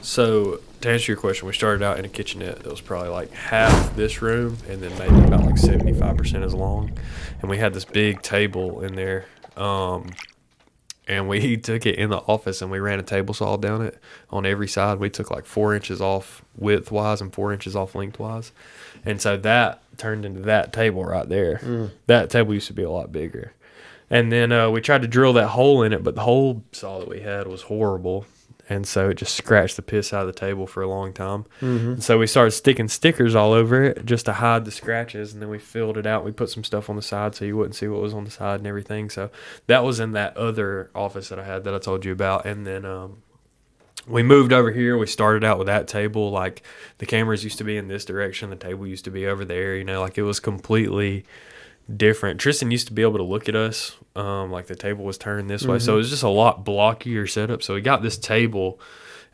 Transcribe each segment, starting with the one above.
So to answer your question, we started out in a kitchenette that was probably like half this room and then maybe about like 75% as long. And we had this big table in there. And we took it in the office and we ran a table saw down it on every side. We took like 4 inches off width-wise and 4 inches off length-wise. And so that turned into that table right there. That table used to be a lot bigger. And then we tried to drill that hole in it, but the hole saw that we had was horrible. And so it just scratched the piss out of the table for a long time. And so we started sticking stickers all over it just to hide the scratches. And then we filled it out. We put some stuff on the side so you wouldn't see what was on the side and everything. So that was in that other office that I had that I told you about. And then we moved over here. We started out with that table. Like the cameras used to be in this direction. The table used to be over there. You know, like it was completely different. Tristan used to be able to look at us like the table was turned this way, so it was just a lot blockier setup. So we got this table,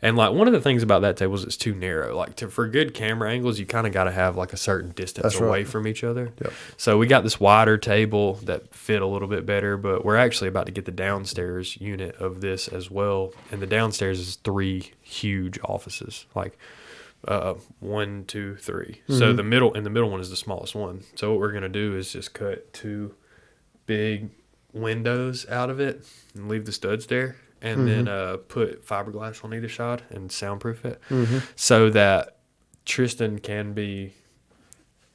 and like one of the things about that table is it's too narrow. Like for good camera angles, you kind of got to have like a certain distance away from each other. So we got this wider table that fit a little bit better, but we're actually about to get the downstairs unit of this as well, and the downstairs is 3 huge offices, like 1, 2, 3. So the middle one is the smallest one. So what we're gonna do is just cut 2 big windows out of it and leave the studs there, and then put fiberglass on either side and soundproof it, so that Tristan can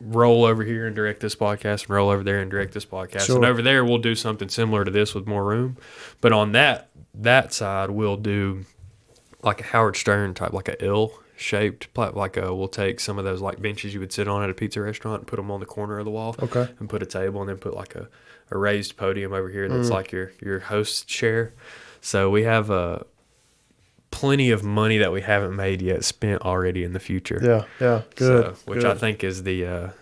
roll over here and direct this podcast and roll over there and direct this podcast. And over there we'll do something similar to this with more room, but on that side we'll do like a Howard Stern type, like a L shaped, like we'll take some of those like benches you would sit on at a pizza restaurant and put them on the corner of the wall, and put a table, and then put like a raised podium over here that's like your host chair. So we have plenty of money that we haven't made yet spent already in the future. Good. So, which I think is the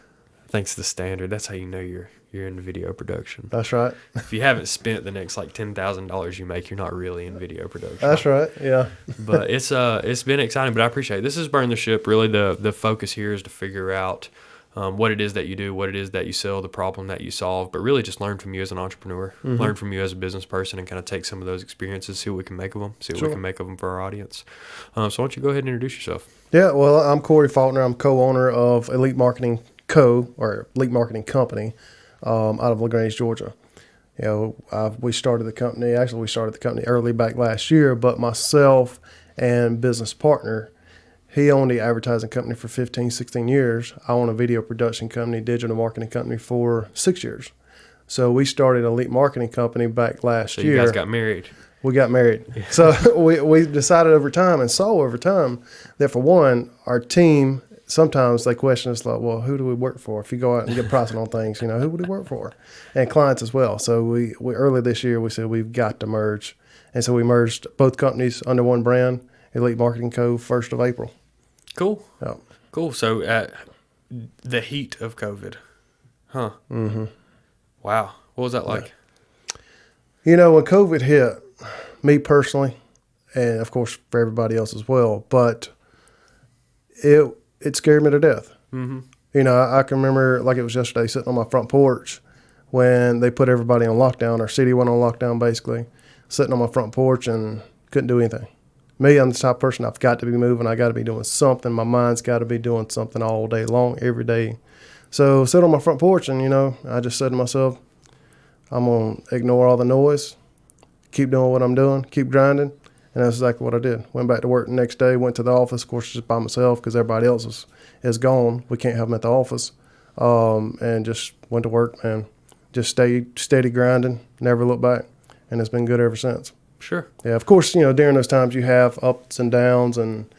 standard. That's how you know you're in video production. That's right. If you haven't spent the next like $10,000 you make, you're not really in video production. That's right. Yeah. But it's been exciting. But I appreciate it. This is Burn the Ship. Really, the focus here is to figure out what it is that you do, what it is that you sell, the problem that you solve. But really, just learn from you as an entrepreneur, learn from you as a business person, and kind of take some of those experiences, see what we can make of them, see what we can make of them for our audience. So why don't you go ahead and introduce yourself? Yeah. Well, I'm Corey Faulkner. I'm co-owner of Elite Marketing Elite Marketing Company. Out of LaGrange, Georgia. You know, we started the company early back last year, but myself and business partner, he owned the advertising company for 15, 16 years. I own a video production company, digital marketing company for 6 years. So we started Elite Marketing Company back last year. So you guys got married. We got married. So we decided over time and saw over time that, for one, our team, sometimes they question us like, well, who do we work for? If you go out and get pricing on things, you know, who would we work for? And clients as well. So we early this year, we said we've got to merge. And so we merged both companies under one brand, Elite Marketing Co., 1st of April. Cool. Yeah. Cool. So at the heat of COVID. Huh. Wow. What was that like? You know, when COVID hit, me personally, and of course for everybody else as well, but it scared me to death. You know, I can remember like it was yesterday, sitting on my front porch when they put everybody on lockdown. Our city went on lockdown, basically, sitting on my front porch and couldn't do anything. Me, I'm the type of person, I've got to be moving. I got to be doing something. My mind's got to be doing something all day long, every day. So sit on my front porch and, you know, I just said to myself, I'm going to ignore all the noise, keep doing what I'm doing, keep grinding. And that's exactly what I did. Went back to work the next day, went to the office, of course, just by myself because everybody else is gone. We can't have them at the office. And just went to work and just stayed steady grinding, never looked back. And it's been good ever since. Sure. Yeah, of course, you know, during those times you have ups and downs, and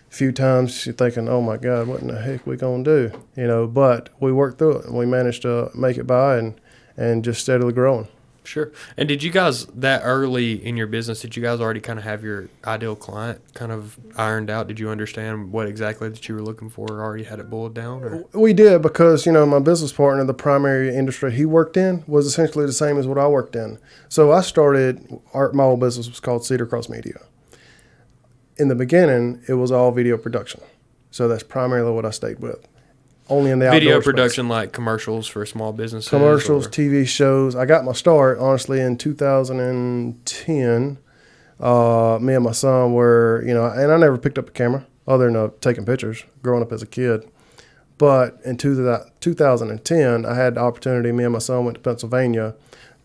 a few times you're thinking, oh, my God, what in the heck we going to do? You know, but we worked through it, and we managed to make it by and just steadily growing. Sure. And did you guys, that early in your business, did you guys already kind of have your ideal client kind of ironed out? Did you understand what exactly that you were looking for, or already had it boiled down? Or? We did, because, you know, my business partner, the primary industry he worked in was essentially the same as what I worked in. So I started, my old business was called Cedar Cross Media. In the beginning, it was all video production. So that's primarily what I stayed with. Only in the video production, like commercials for small businesses? Commercials, TV shows. I got my start, honestly, in 2010. Me and my son were, and I never picked up a camera other than taking pictures growing up as a kid. But in 2010, I had the opportunity, me and my son went to Pennsylvania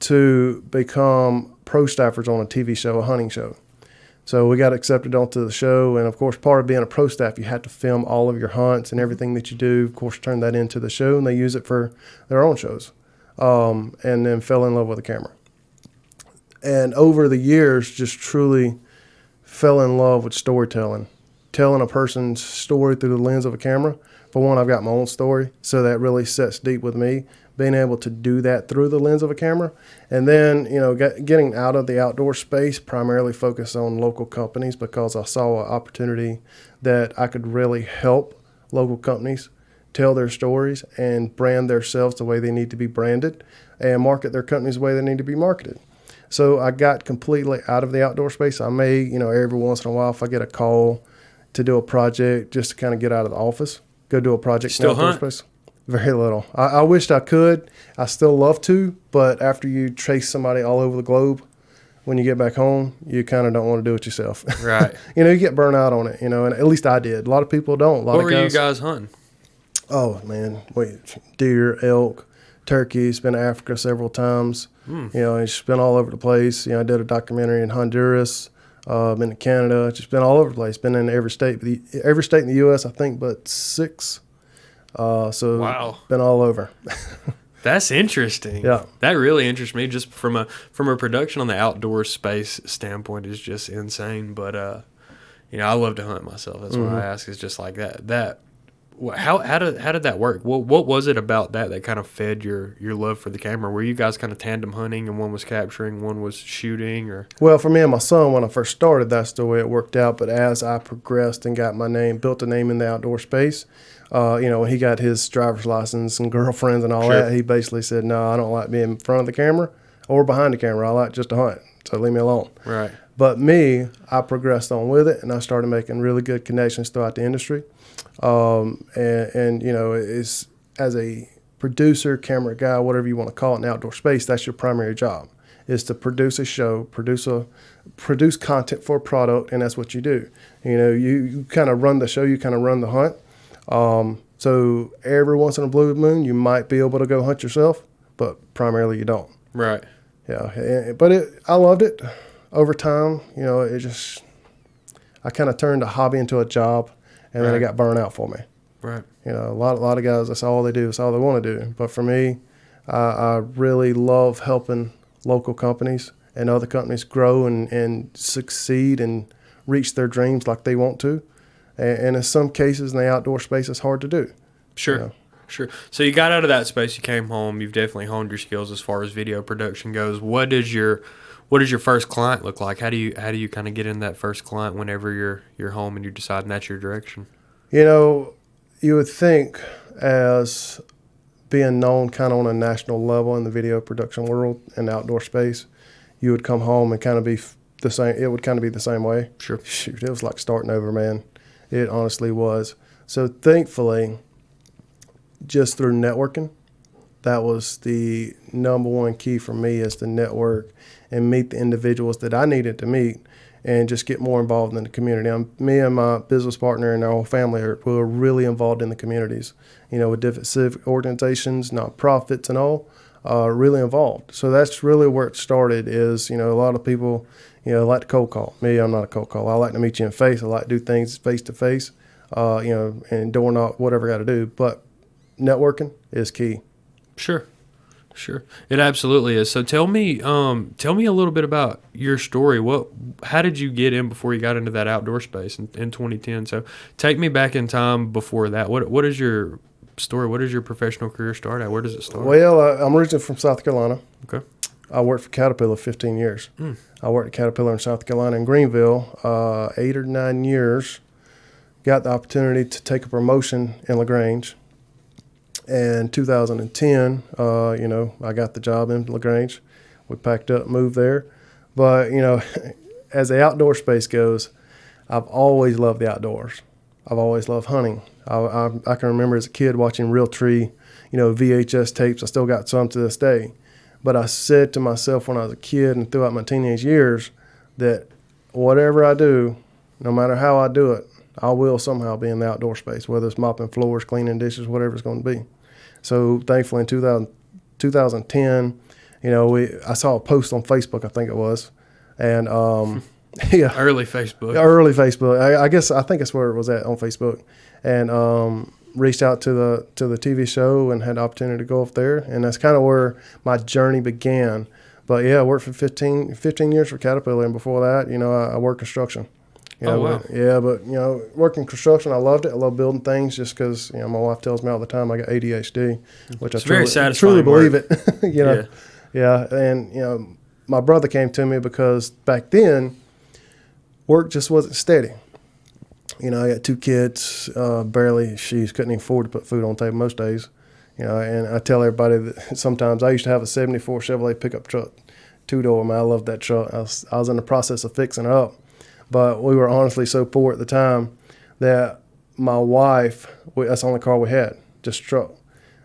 to become pro staffers on a TV show, a hunting show. So we got accepted onto the show. And of course, part of being a pro staff, you had to film all of your hunts and everything that you do. Of course, turn that into the show, and they use it for their own shows. And then fell in love with the camera. And over the years, just truly fell in love with storytelling, telling a person's story through the lens of a camera. For one, I've got my own story, so that really sets deep with me, being able to do that through the lens of a camera. And then, getting out of the outdoor space, primarily focus on local companies, because I saw an opportunity that I could really help local companies tell their stories and brand themselves the way they need to be branded and market their companies the way they need to be marketed. So I got completely out of the outdoor space. I may, every once in a while, if I get a call to do a project, just to kind of get out of the office, go do a project Still in the outdoor hunt? space. Very little. I wished I could. I still love to, but after you chase somebody all over the globe, when you get back home, you kind of don't want to do it yourself. Right. You get burnt out on it, and at least I did. A lot of people don't. What were you guys hunting? Oh, man. Deer, elk, turkeys. Been to Africa several times. It's been all over the place. I did a documentary in Honduras. Been to Canada. Just been all over the place. Been in every state. Every state in the U.S., I think, but 6. So Wow. Been all over. That's interesting. Yeah. That really interests me. Just from a production on the outdoor space standpoint is just insane. But I love to hunt myself. That's why I ask. Is just like that. How did that work? What was it about that kind of fed your love for the camera? Were you guys kind of tandem hunting, and one was capturing, one was shooting, or? Well, for me and my son, when I first started, that's the way it worked out. But as I progressed and got my name, built a name in the outdoor space, when he got his driver's license and girlfriends and all Sure. that, he basically said, "No, I don't like being in front of the camera or behind the camera. I like just to hunt. So leave me alone." Right. But me, I progressed on with it, and I started making really good connections throughout the industry. It's as a producer, camera guy, whatever you want to call it in outdoor space, that's your primary job, is to produce a show, produce content for a product, and that's what you do. You kind of run the show, you kind of run the hunt. So every once in a blue moon, you might be able to go hunt yourself, but primarily you don't. Right. Yeah, but I loved it. Over time, I kind of turned a hobby into a job, and then it got burned out for me. Right. A lot of guys, that's all they do. That's all they want to do. But for me, I really love helping local companies and other companies grow and succeed and reach their dreams like they want to. And in some cases, in the outdoor space, it's hard to do. Sure. Sure. So you got out of that space, you came home, you've definitely honed your skills as far as video production goes. What does your first client look like? How do you kind of get in that first client whenever you're home and you're deciding that's your direction? You would think, as being known kind of on a national level in the video production world and outdoor space, you would come home and kind of be the same. It would kind of be the same way. Sure. Shoot, it was like starting over, man. It honestly was. So thankfully, just through networking, that was the number one key for me, is to network and meet the individuals that I needed to meet and just get more involved in the community. Me and my business partner and our whole family were really involved in the communities, with different civic organizations, nonprofits and all, really involved. So that's really where it started is, a lot of people, like to cold call. Me, I'm not a cold call. I like to meet you in face. I like to do things face to face, and door knock, whatever I got to do. But networking is key. Sure. It absolutely is. So tell me a little bit about your story. How did you get in before you got into that outdoor space in 2010? So take me back in time before that. What is your story? What does your professional career start at? Where does it start? Well, I'm originally from South Carolina. Okay. I worked for Caterpillar 15 years. I worked at Caterpillar in South Carolina in Greenville 8 or 9 years. Got the opportunity to take a promotion in LaGrange. And 2010, I got the job in LaGrange. We packed up, moved there. But, as the outdoor space goes, I've always loved the outdoors. I've always loved hunting. I can remember as a kid watching Realtree, VHS tapes. I still got some to this day. But I said to myself when I was a kid and throughout my teenage years that whatever I do, no matter how I do it, I will somehow be in the outdoor space, whether it's mopping floors, cleaning dishes, whatever it's going to be. So thankfully in 2010, I saw a post on Facebook, I think it was, and yeah, Early Facebook. early Facebook. I think that's where it was at on Facebook, and reached out to the TV show and had the opportunity to go up there, and that's kind of where my journey began. But yeah, I worked for 15 years for Caterpillar, and before that, I worked construction. Oh, wow. But working construction, I loved it. I love building things just because my wife tells me all the time I got ADHD, which It's I very truly satisfying believe work. it. Yeah, and my brother came to me because back then work just wasn't steady. I got 2 kids, barely. She couldn't even afford to put food on the table most days. And I tell everybody that sometimes I used to have a '74 Chevrolet pickup truck, 2-door. Man, I loved that truck. I was in the process of fixing it up. But we were honestly so poor at the time that my wife, that's the only car we had, just a truck.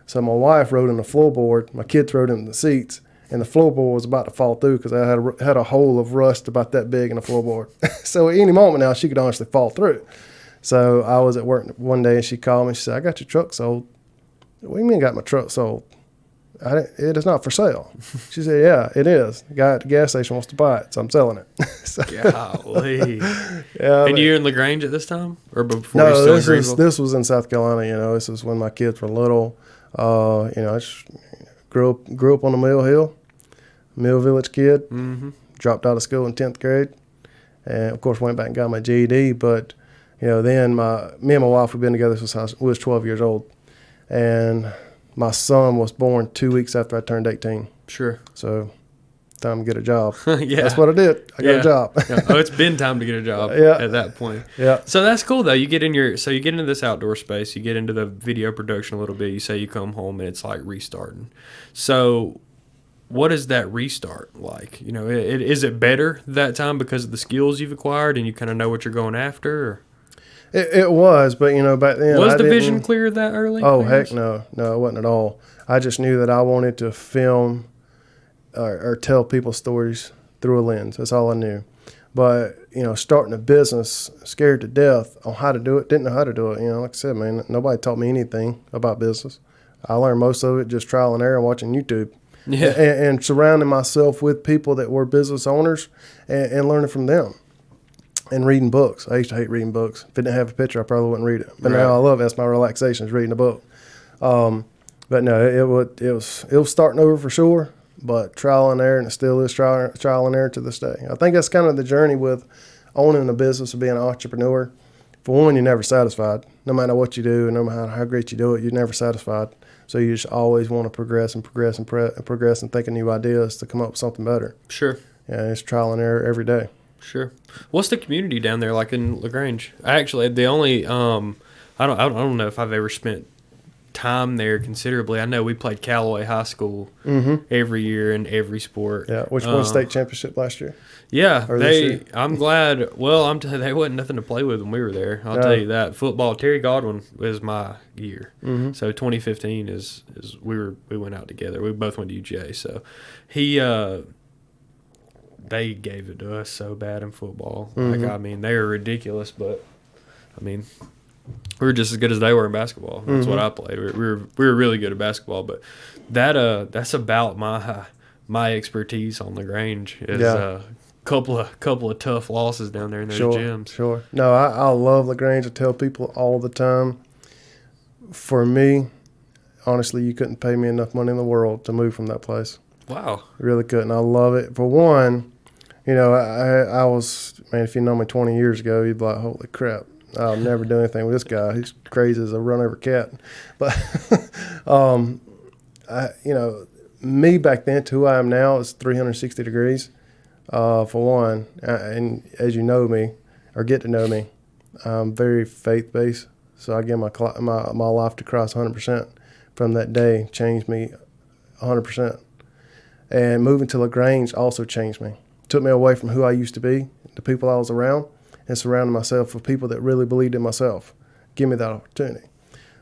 So my wife rode in the floorboard, my kids rode in the seats, and the floorboard was about to fall through because I had a hole of rust about that big in the floorboard. So at any moment now, she could honestly fall through. So I was at work one day, and she called me. She said, "I got your truck sold." "What do you mean got my truck sold?" "It is not for sale." She said, "Yeah, it is. The guy at the gas station wants to buy it, so I'm selling it." So, Golly. yeah, And you're in LaGrange at this time? Or before you no, still in Greenville? this was in South Carolina. This was when my kids were little. I just grew up on the Mill Village kid. Mm-hmm. Dropped out of school in 10th grade, and of course went back and got my GED. But then me and my wife had been together since we was 12 years old, and my son was born 2 weeks after I turned 18. Sure. So time to get a job. Yeah. That's what I did. I got a job. Yeah. Oh, it's been time to get a job Yeah. at that point. Yeah. So that's cool though. You get into this outdoor space, you get into the video production a little bit, you say you come home and it's like restarting. So what is that restart like? Is it better that time because of the skills you've acquired and you kind of know what you're going after? Or? It was, but back then Was the vision clear that early? Oh, heck no, it wasn't at all. I just knew that I wanted to film or tell people stories through a lens. That's all I knew. But starting a business, scared to death on how to do it. Didn't know how to do it. Like I said, man, nobody taught me anything about business. I learned most of it just trial and error and watching YouTube. Yeah. And surrounding myself with people that were business owners and learning from them. And reading books. I used to hate reading books. If it didn't have a picture, I probably wouldn't read it. But now I love it. That's my relaxation, is reading a book. But no, it was starting over for sure. But trial and error, and it still is trial and error to this day. I think that's kind of the journey with owning a business or being an entrepreneur. For one, you're never satisfied. No matter what you do, and no matter how great you do it, you're never satisfied. So you just always want to progress and think of new ideas to come up with something better. Sure. Yeah, it's trial and error every day. Sure. What's the community down there like in LaGrange? Actually, the only I don't know if I've ever spent time there considerably. I know we played Callaway High School every year in every sport. Yeah, which won state championship last year. Yeah, Or this year. I'm glad. Well, they wasn't nothing to play with when we were there. I'll tell you that. Football. Terry Godwin was my year. Mm-hmm. So 2015 is we went out together. We both went to UGA. So he they gave it to us so bad in football. Mm-hmm. They were ridiculous, but we were just as good as they were in basketball. That's what I played. We were really good at basketball, but that's about my expertise on LaGrange is couple of tough losses down there in those gyms. Sure. No, I love LaGrange. I tell people all the time. For me, honestly, you couldn't pay me enough money in the world to move from that place. Wow. Really couldn't. I love it. For one, I was, man, if you know me 20 years ago, you'd be like, holy crap, I'll never do anything with this guy. He's crazy as a run-over cat. But, me back then to who I am now is 360 degrees. For one, and as you know me, or get to know me, I'm very faith-based. So I give my life to Christ 100%. From that day, changed me 100%. And moving to LaGrange also changed me. Took me away from who I used to be, the people I was around, and surrounded myself with people that really believed in myself. Give me that opportunity.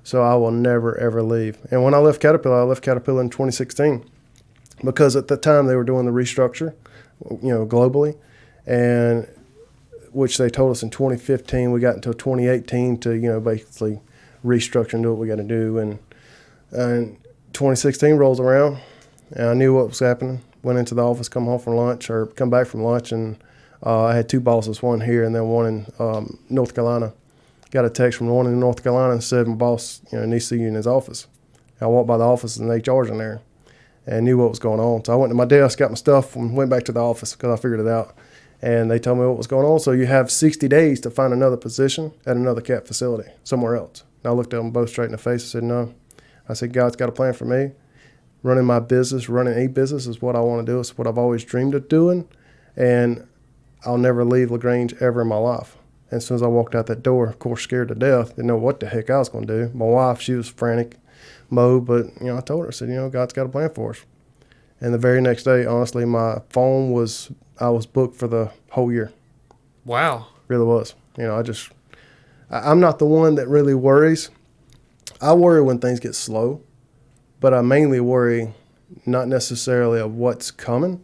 So I will never, ever leave. And when I left Caterpillar in 2016 because at the time they were doing the restructure, globally. And which they told us in 2015. We got until 2018 to, basically restructure and do what we got to do. And 2016 rolls around, and I knew what was happening. Went into the office, come back from lunch, and I had two bosses, one here and then one in North Carolina. Got a text from one in North Carolina and said, my boss, needs to see you in his office. I walked by the office and HR's in there and knew what was going on. So I went to my desk, got my stuff, and went back to the office because I figured it out. And they told me what was going on. So you have 60 days to find another position at another CAT facility somewhere else. And I looked at them both straight in the face and said, no. I said, God's got a plan for me. Running my business, running a business is what I want to do. It's what I've always dreamed of doing. And I'll never leave LaGrange ever in my life. And as soon as I walked out that door, of course, scared to death, didn't know what the heck I was going to do. My wife, she was frantic mode, but, I told her, I said, God's got a plan for us. And the very next day, honestly, my phone I was booked for the whole year. Wow. Really was. I'm not the one that really worries. I worry when things get slow, but I mainly worry not necessarily of what's coming,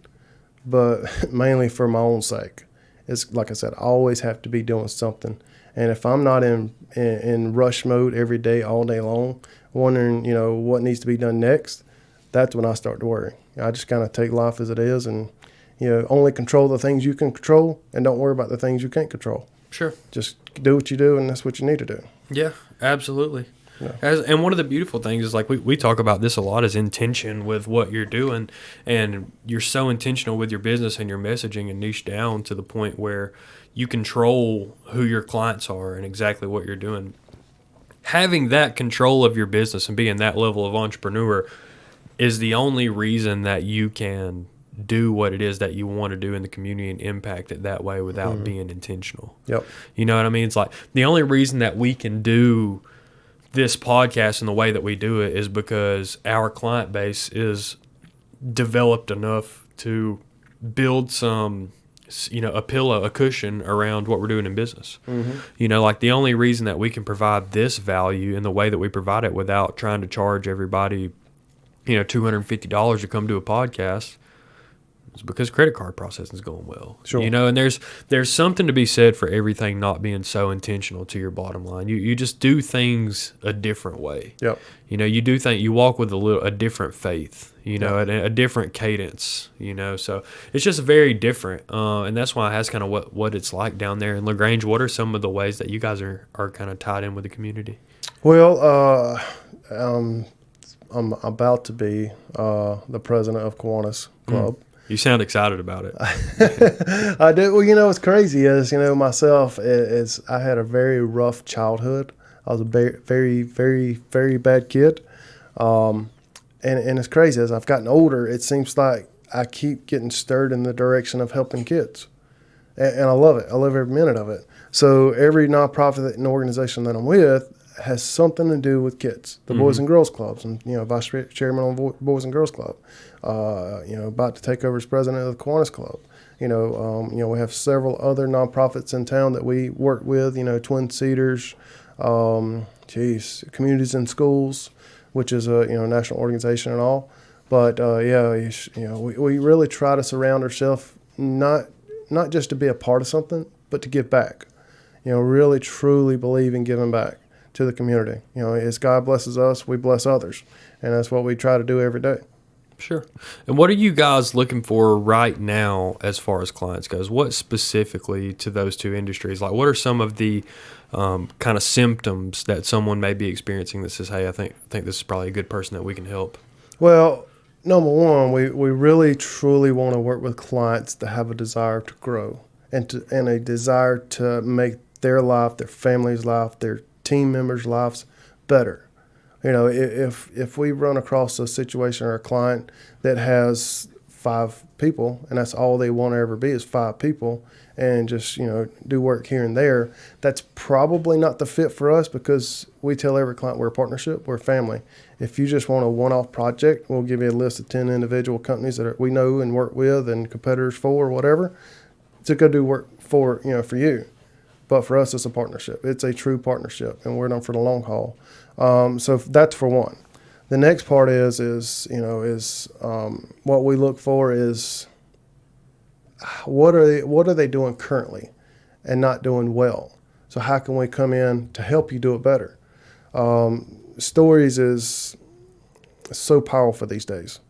but mainly for my own sake. It's like I said, I always have to be doing something. And if I'm not in rush mode every day, all day long, wondering, what needs to be done next, that's when I start to worry. I just kind of take life as it is and, only control the things you can control and don't worry about the things you can't control. Sure. Just do what you do, and that's what you need to do. Yeah, absolutely. Yeah. And one of the beautiful things is, like, we talk about this a lot, is intention with what you're doing. And you're so intentional with your business and your messaging and niche down to the point where you control who your clients are and exactly what you're doing. Having that control of your business and being that level of entrepreneur is the only reason that you can do what it is that you want to do in the community and impact it that way without being intentional. Yep. You know what I mean? It's like the only reason that we can do this podcast in the way that we do it is because our client base is developed enough to build some, a pillow, a cushion around what we're doing in business. Like the only reason that we can provide this value in the way that we provide it without trying to charge everybody, $250 to come do a podcast is because credit card processing is going well. Sure. And there's something to be said for everything not being so intentional to your bottom line. You just do things a different way. Yep. You walk with a different faith, a different cadence, so it's just very different. And that's why that's kind of what it's like down there in LaGrange. What are some of the ways that you guys are kind of tied in with the community? Well, I'm about to be the president of Kiwanis Club. You sound excited about it. I do. Well, what's crazy is, myself, I had a very rough childhood. I was a very, very, very, very bad kid. And it's crazy. As I've gotten older, it seems like I keep getting stirred in the direction of helping kids. And I love it. I love every minute of it. So every nonprofit and organization that I'm with has something to do with kids. The Boys and Girls Clubs, and vice chairman on the Boys and Girls Club. About to take over as president of the Kiwanis Club. We have several other nonprofits in town that we work with. Twin Cedars, Communities in Schools, which is a national organization and all. But we really try to surround ourselves not just to be a part of something, but to give back. Really truly believe in giving back to the community. As God blesses us, we bless others, and that's what we try to do every day. Sure. And what are you guys looking for right now as far as clients goes? What specifically to those two industries? Like, what are some of the kind of symptoms that someone may be experiencing that says, hey, I think this is probably a good person that we can help? Well, number one, we really truly want to work with clients that have a desire to grow and a desire to make their life, their family's life, their team members' lives better. If we run across a situation or a client that has 5 people and that's all they want to ever be is 5 people and just, do work here and there, that's probably not the fit for us because we tell every client we're a partnership, we're a family. If you just want a one-off project, we'll give you a list of 10 individual companies that we know and work with and competitors for or whatever to go do work for, for you. But for us, it's a partnership. It's a true partnership, and we're done for the long haul. So that's for one. The next part is what we look for is what are they doing currently, and not doing well. So how can we come in to help you do it better? Stories is so powerful these days.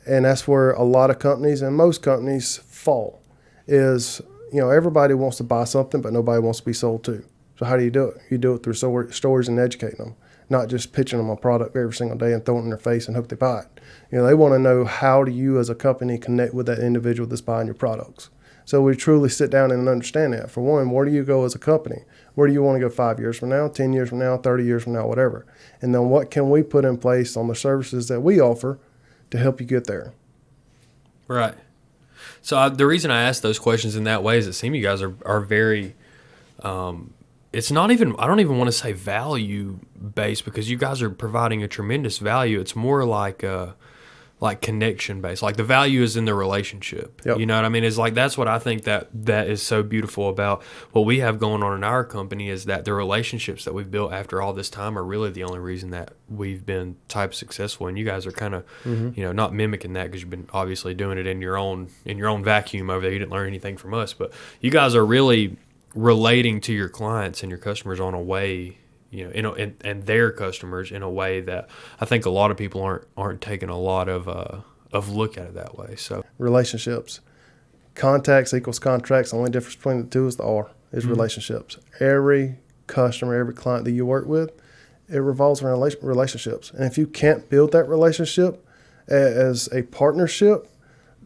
And that's where a lot of companies and most companies fall is, everybody wants to buy something, but nobody wants to be sold to. So how do you do it? You do it through stories and educating them, not just pitching them a product every single day and throwing it in their face and hope they buy it. They want to know, how do you as a company connect with that individual that's buying your products? So we truly sit down and understand that. For one, where do you go as a company? Where do you want to go 5 years from now, 10 years from now, 30 years from now, whatever? And then what can we put in place on the services that we offer to help you get there? Right. So the reason I ask those questions in that way is it seems you guys are very, it's not even, I don't even want to say value based, because you guys are providing a tremendous value. It's more like connection based. Like the value is in the relationship. Yep. You know what I mean? It's like, that's what I think that is so beautiful about what we have going on in our company, is that the relationships that we've built after all this time are really the only reason that we've been type successful. And you guys are kind of, not mimicking that, because you've been obviously doing it in your own vacuum over there. You didn't learn anything from us, but you guys are really relating to your clients and your customers on a way, and their customers in a way that I think a lot of people aren't taking a lot of look at it that way. So Relationships. Contacts equals contracts. The only difference between the two is the R, is relationships. Every customer, every client that you work with, it revolves around relationships. And if you can't build that relationship as a partnership,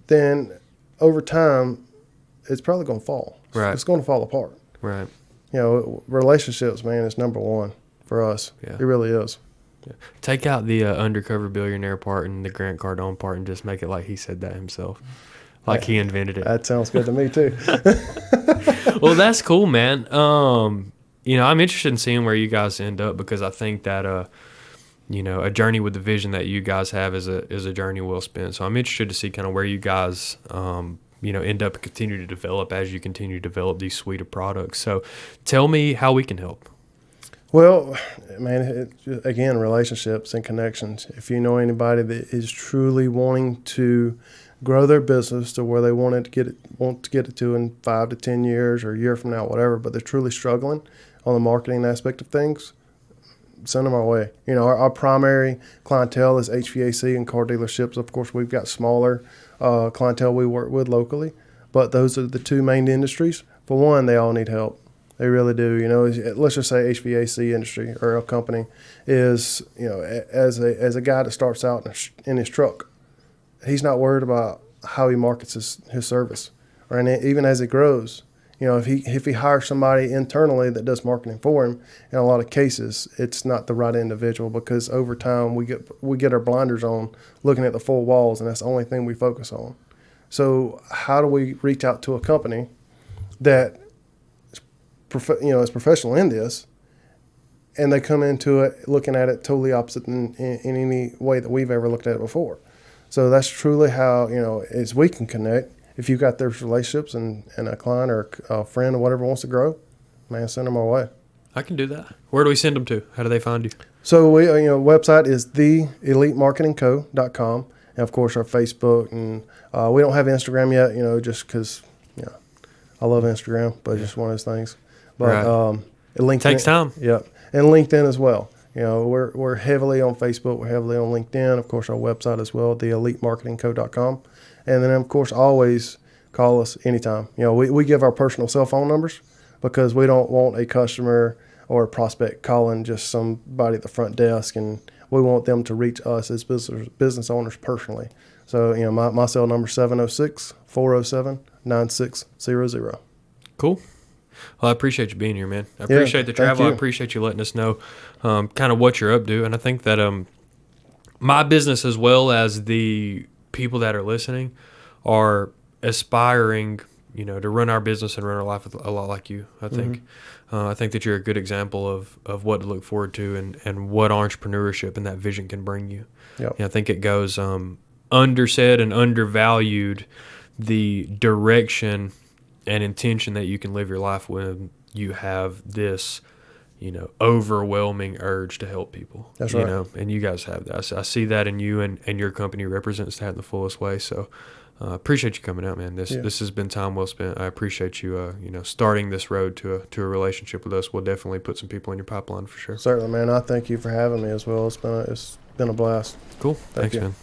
then over time, it's probably going to fall. Right. It's going to fall apart. right. Relationships, man, is number one for us. Yeah. It really is. Yeah. Take out the undercover billionaire part and the Grant Cardone part and just make it like he said that himself. Like he invented it. That sounds good to me too. Well, that's cool, man. I'm interested in seeing where you guys end up, because I think that a journey with the vision that you guys have is a journey well spent. So I'm interested to see kind of where you guys end up and continue to develop as you continue to develop these suite of products. So tell me how we can help. Well, man, again, relationships and connections. If you know anybody that is truly wanting to grow their business to where they want to get it to in 5 to 10 years or a year from now, whatever, but they're truly struggling on the marketing aspect of things, send them our way. Our primary clientele is HVAC and car dealerships. Of course, we've got smaller clientele we work with locally, but those are the two main industries. For one, they all need help. They really do. Let's just say HVAC industry or a company is, as a guy that starts out in his truck, he's not worried about how he markets his service, and even as it grows. If he hires somebody internally that does marketing for him, in a lot of cases, it's not the right individual, because over time we get our blinders on looking at the full walls, and that's the only thing we focus on. So how do we reach out to a company that is professional in this, and they come into it looking at it totally opposite in any way that we've ever looked at it before? So that's truly how, as we can connect. If you've got those relationships and a client or a friend or whatever wants to grow, man, send them our way. I can do that. Where do we send them to? How do they find you? So we, website is theelitemarketingco.com, and of course our Facebook, and we don't have Instagram yet, just because, I love Instagram, but it's just one of those things. But right. LinkedIn Takes time. Yep, and LinkedIn as well. We're heavily on Facebook. We're heavily on LinkedIn. Of course, our website as well, theelitemarketingco.com. And then, of course, always call us anytime. We give our personal cell phone numbers, because we don't want a customer or a prospect calling just somebody at the front desk, and we want them to reach us as business owners personally. So, my cell number is 706-407-9600. Cool. Well, I appreciate you being here, man. I appreciate the travel. I appreciate you letting us know kind of what you're up to. And I think that my business, as well as the people that are listening, are aspiring, to run our business and run our life a lot like you. I think I think that you're a good example of what to look forward to and what entrepreneurship and that vision can bring you. Yep. I think it goes undersaid and undervalued, the direction and intention that you can live your life when you have this, overwhelming urge to help people. That's right. And you guys have that. I see that in you, and your company represents that in the fullest way. So Appreciate you coming out, man. This has been time well spent. I appreciate you, starting this road to a relationship with us. We'll definitely put some people in your pipeline for sure. Certainly, man. I thank you for having me as well. It's been a blast. Cool. Thank Thanks, you. man.